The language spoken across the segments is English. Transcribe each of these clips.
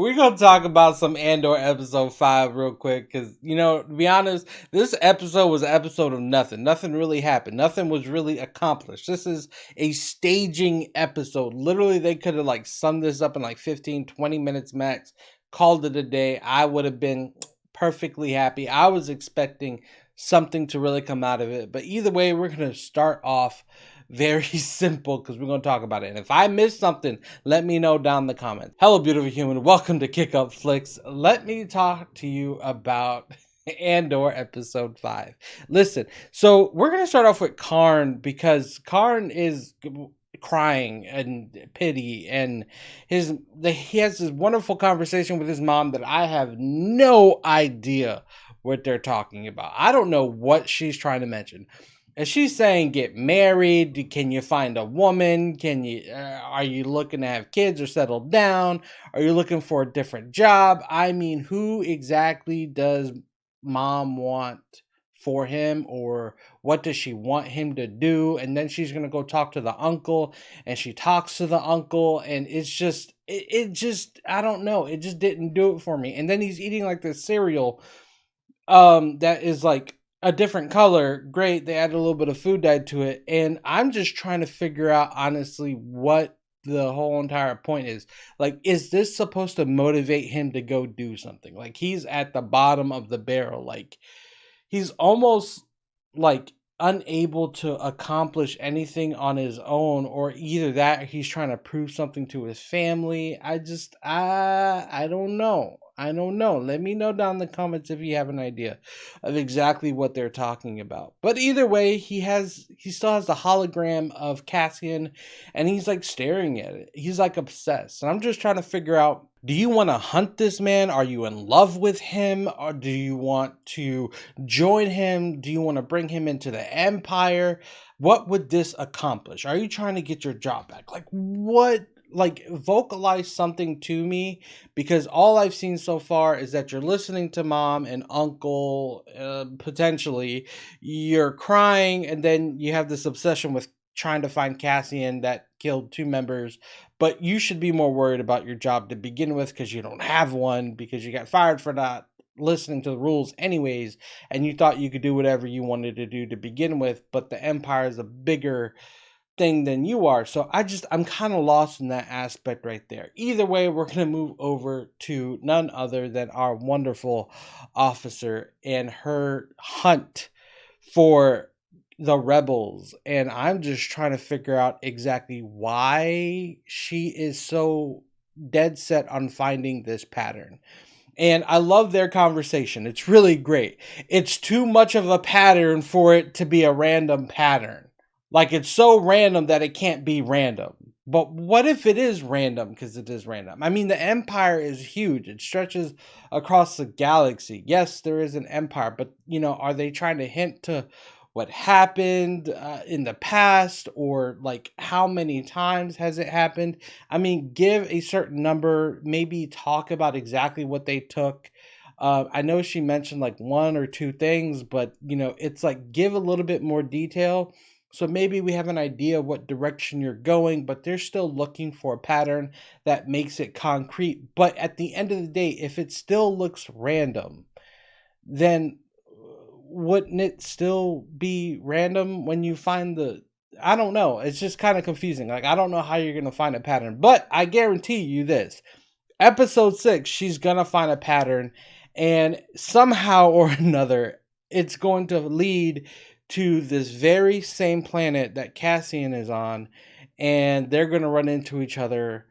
we're gonna talk about some Andor episode 5 real quick, because to be honest, this episode was an episode of nothing. Nothing really happened. Nothing was really accomplished. This is a staging episode. Literally, they could have like summed this up in like 15, 20 minutes max, called it a day. I would have been perfectly happy. I was expecting something to really come out of it. But either way, we're gonna start off very simple because we're going to talk about it. And if I missed something, let me know down in the comments. Hello, beautiful human. Welcome to Kick Up Flicks. Let me talk to you about Andor episode 5. Listen, so we're going to start off with Karn because Karn is crying and pity, and he has this wonderful conversation with his mom that I have no idea what they're talking about. I don't know what she's trying to mention. And she's saying, get married. Can you find a woman? Are you looking to have kids or settle down? Are you looking for a different job? I mean, who exactly does mom want for him, or what does she want him to do? And then she's going to go talk to the uncle, and she talks to the uncle, and it's just, I don't know. It just didn't do it for me. And then he's eating like this cereal that is like a different color. Great, they added a little bit of food dye to it, and I'm just trying to figure out honestly what the whole entire point is. Like, is this supposed to motivate him to go do something? Like, he's at the bottom of the barrel. Like, he's almost like unable to accomplish anything on his own, or either that or he's trying to prove something to his family. I don't know. Let me know down in the comments if you have an idea of exactly what they're talking about. But either way, he still has the hologram of Cassian, and he's like staring at it. He's like obsessed. And I'm just trying to figure out, do you want to hunt this man? Are you in love with him? Or do you want to join him? Do you want to bring him into the Empire? What would this accomplish? Are you trying to get your job back? Like, what? Like, vocalize something to me, because all I've seen so far is that you're listening to mom and uncle, potentially you're crying, and then you have this obsession with trying to find Cassian that killed 2 members, but you should be more worried about your job to begin with, because you don't have one, because you got fired for not listening to the rules anyways, and you thought you could do whatever you wanted to do to begin with, but the Empire is a bigger thing than you are. So I'm kind of lost in that aspect right there. Either way, we're going to move over to none other than our wonderful officer and her hunt for the rebels. And I'm just trying to figure out exactly why she is so dead set on finding this pattern. And I love their conversation. It's really great. It's too much of a pattern for it to be a random pattern. Like, it's so random that it can't be random. But what if it is random? Because it is random. I mean, the Empire is huge. It stretches across the galaxy. Yes, there is an Empire. But, are they trying to hint to what happened in the past? Or, like, how many times has it happened? I mean, give a certain number. Maybe talk about exactly what they took. I know she mentioned, like, 1 or 2 things. But, it's like, give a little bit more detail. So maybe we have an idea what direction you're going, but they're still looking for a pattern that makes it concrete. But at the end of the day, if it still looks random, then wouldn't it still be random when you find I don't know. It's just kind of confusing. Like, I don't know how you're going to find a pattern, but I guarantee you this. Episode 6, she's going to find a pattern, and somehow or another, it's going to lead to this very same planet that Cassian is on, and they're going to run into each other.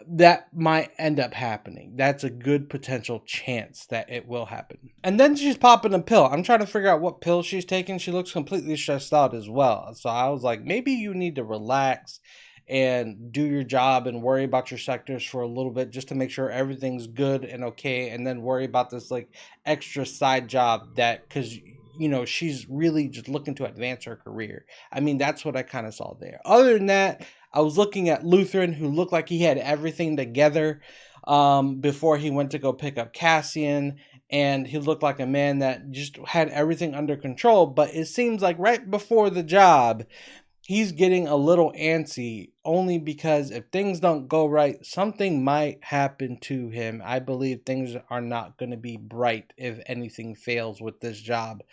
That might end up happening. That's a good potential chance that it will happen. And then she's popping a pill. I'm trying to figure out what pill she's taking. She looks completely stressed out as well. So I was like, maybe you need to relax and do your job and worry about your sectors for a little bit, just to make sure everything's good and okay, and then worry about this like extra side job because she's really just looking to advance her career. I mean, that's what I kind of saw there. Other than that, I was looking at Lutheran, who looked like he had everything together before he went to go pick up Cassian, and he looked like a man that just had everything under control. But it seems like right before the job, he's getting a little antsy only because if things don't go right, something might happen to him. I believe things are not going to be bright if anything fails with this job.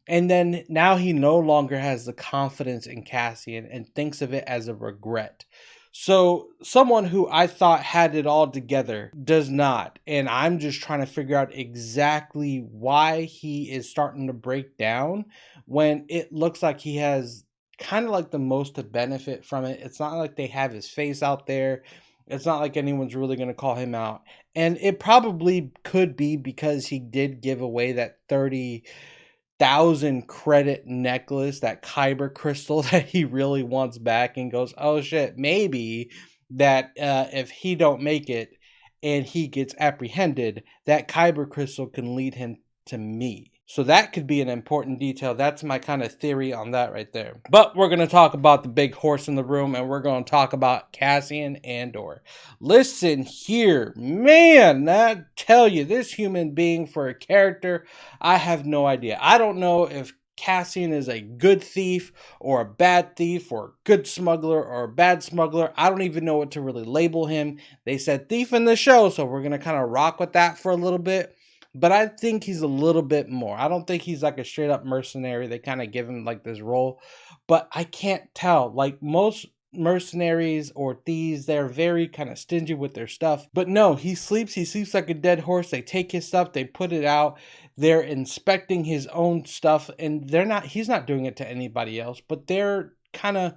And then now he no longer has the confidence in Cassian and thinks of it as a regret. So, someone who I thought had it all together does not. And I'm just trying to figure out exactly why he is starting to break down when it looks like he has kind of like the most to benefit from it. It's not like they have his face out there. It's not like anyone's really going to call him out. And it probably could be because he did give away that 30,000 credit necklace, that kyber crystal that he really wants back, and goes, oh shit, maybe that if he don't make it and he gets apprehended, that kyber crystal can lead him to me. So that could be an important detail. That's my kind of theory on that right there. But we're going to talk about the big horse in the room, and we're going to talk about Cassian Andor. Listen here, man, I tell you, this human being for a character, I have no idea. I don't know if Cassian is a good thief or a bad thief or a good smuggler or a bad smuggler. I don't even know what to really label him. They said thief in the show, so we're going to kind of rock with that for a little bit. But I think he's a little bit more. I don't think he's like a straight up mercenary. They kind of give him like this role. But I can't tell. Like most mercenaries or thieves, they're very kind of stingy with their stuff. But no, he sleeps like a dead horse. They take his stuff, they put it out. They're inspecting his own stuff, and he's not doing it to anybody else, but they're kind of,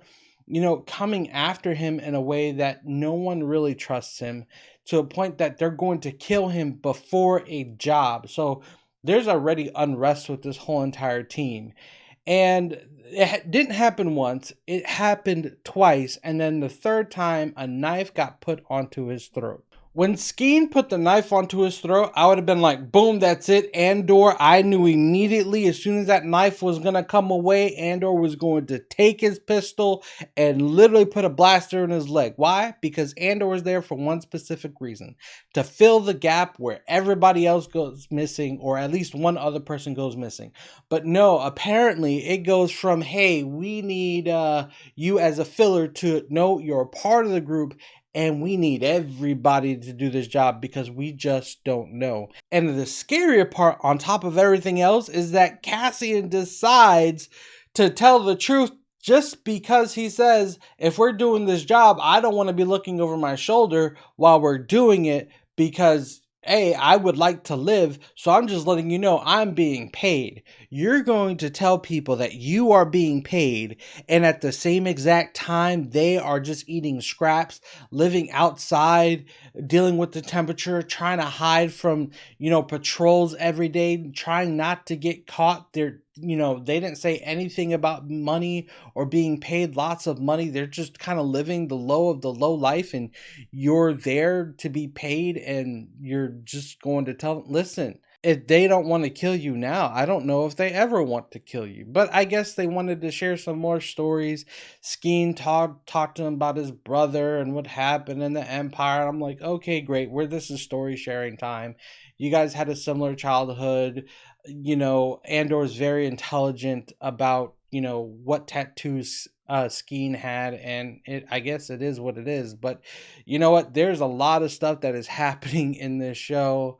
coming after him in a way that no one really trusts him, to a point that they're going to kill him before a job. So there's already unrest with this whole entire team. And it didn't happen once, it happened twice. And then the third time, a knife got put onto his throat. When Skeen put the knife onto his throat, I would have been like, boom, that's it. Andor, I knew immediately as soon as that knife was going to come away, Andor was going to take his pistol and literally put a blaster in his leg. Why? Because Andor was there for one specific reason: to fill the gap where everybody else goes missing, or at least one other person goes missing. But no, apparently it goes from, hey, we need you as a filler, to, no, you're a part of the group and we need everybody to do this job because we just don't know. And the scarier part, on top of everything else, is that Cassian decides to tell the truth just because he says, if we're doing this job, I don't want to be looking over my shoulder while we're doing it, because hey, I would like to live, so I'm just letting you know I'm being paid. You're going to tell people that you are being paid, and at the same exact time, they are just eating scraps, living outside, dealing with the temperature, trying to hide from, patrols every day, trying not to get caught. They didn't say anything about money or being paid lots of money. They're just kind of living the low of the low life, and you're there to be paid, and you're just going to tell them, listen, if they don't want to kill you now, I don't know if they ever want to kill you. But I guess they wanted to share some more stories. Skeen talked to him about his brother and what happened in the Empire. I'm like, okay, great. This is story sharing time. You guys had a similar childhood. Andor is very intelligent about, what tattoos Skeen had, and I guess it is what it is. But you know what? There's a lot of stuff that is happening in this show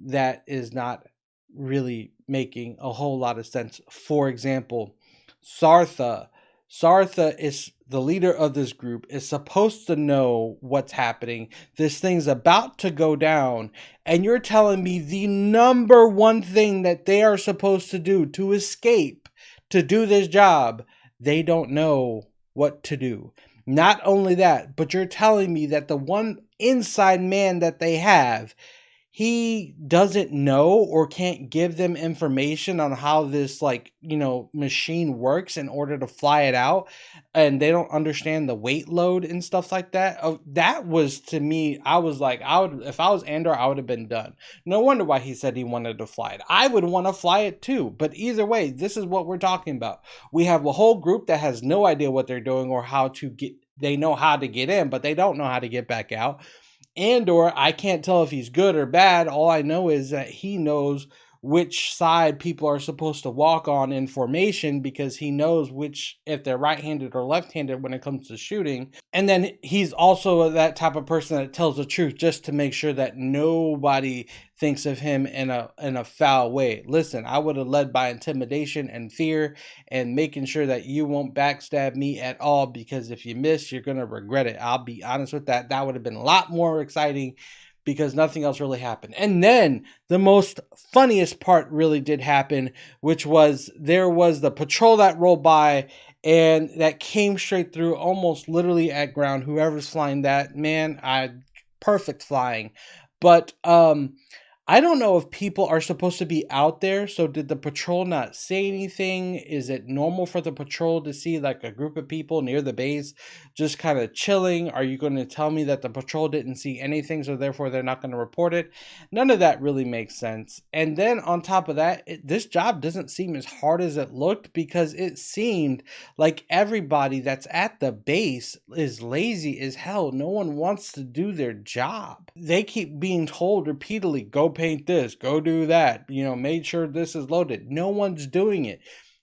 that is not really making a whole lot of sense. For example, Sartha. Sartha is the leader of this group, is supposed to know what's happening. This thing's about to go down, and you're telling me the number one thing that they are supposed to do to escape, to do this job, they don't know what to do. Not only that, but you're telling me that the one inside man that they have, he doesn't know or can't give them information on how this machine works in order to fly it out, and they don't understand the weight load and stuff like that. That was, to me, I was like, if I was Andor, I would have been done. No wonder why he said he wanted to fly it. I would want to fly it too. But either way, this is what we're talking about. We have a whole group that has no idea what they're doing or how to get. They know how to get in, but they don't know how to get back out. Andor, I can't tell if he's good or bad. All I know is that he knows which side people are supposed to walk on in formation, because he knows which, if they're right-handed or left-handed when it comes to shooting. And then he's also that type of person that tells the truth just to make sure that nobody thinks of him in a foul way. Listen, I would have led by intimidation and fear, and making sure that you won't backstab me at all, because if you miss, you're going to regret it. I'll be honest with that. That would have been a lot more exciting, because nothing else really happened. And then the most funniest part really did happen, which was there was the patrol that rolled by and that came straight through, almost literally at ground. Whoever's flying that, man, perfect flying. But I don't know if people are supposed to be out there. So did the patrol not say anything? Is it normal for the patrol to see like a group of people near the base just kind of chilling? Are you going to tell me that the patrol didn't see anything, so therefore they're not going to report it? None of that really makes sense. And then on top of that, this job doesn't seem as hard as it looked, because it seemed like everybody that's at the base is lazy as hell. No one wants to do their job. They keep being told repeatedly, go paint this, go do that, make sure this is loaded. No one's doing it.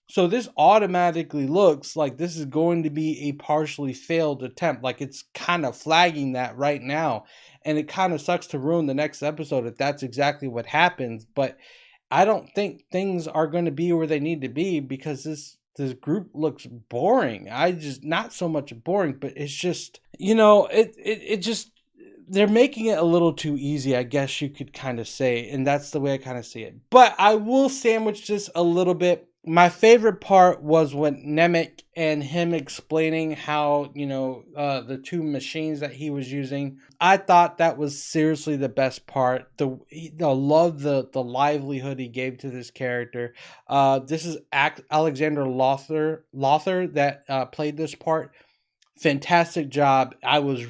So this automatically looks like this is going to be a partially failed attempt. Like, it's kind of flagging that right now. And it kind of sucks to ruin the next episode if that's exactly what happens. But I don't think things are going to be where they need to be, because this group looks boring. I just, not so much boring, but it's just, it just, they're making it a little too easy, I guess you could kind of say, and that's the way I kind of see it. But I will sandwich this a little bit. My favorite part was when Nemec and him explaining how, the two machines that he was using. I thought that was seriously the best part. The love, the livelihood he gave to this character. This is Alexander Lothar that played this part. Fantastic job. I was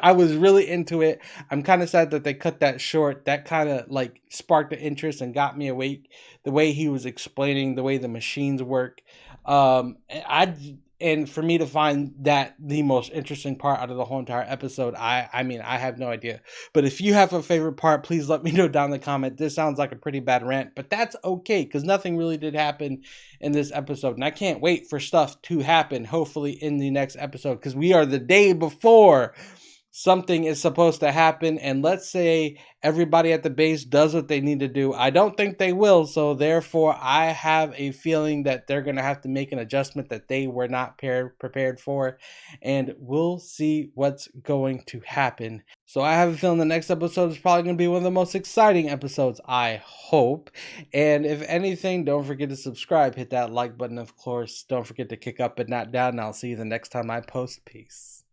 I was really into it. I'm kind of sad that they cut that short. That kind of like sparked the interest and got me awake. The way he was explaining the way the machines work. And for me to find that the most interesting part out of the whole entire episode, I mean, I have no idea. But if you have a favorite part, please let me know down in the comment. This sounds like a pretty bad rant, but that's okay, because nothing really did happen in this episode. And I can't wait for stuff to happen, hopefully in the next episode, because we are the day before something is supposed to happen. And let's say everybody at the base does what they need to do. I don't think they will. So therefore, I have a feeling that they're going to have to make an adjustment that they were not prepared for. And we'll see what's going to happen. So I have a feeling the next episode is probably going to be one of the most exciting episodes, I hope. And if anything, don't forget to subscribe. Hit that like button, of course. Don't forget to kick up and not down. And I'll see you the next time I post. Peace.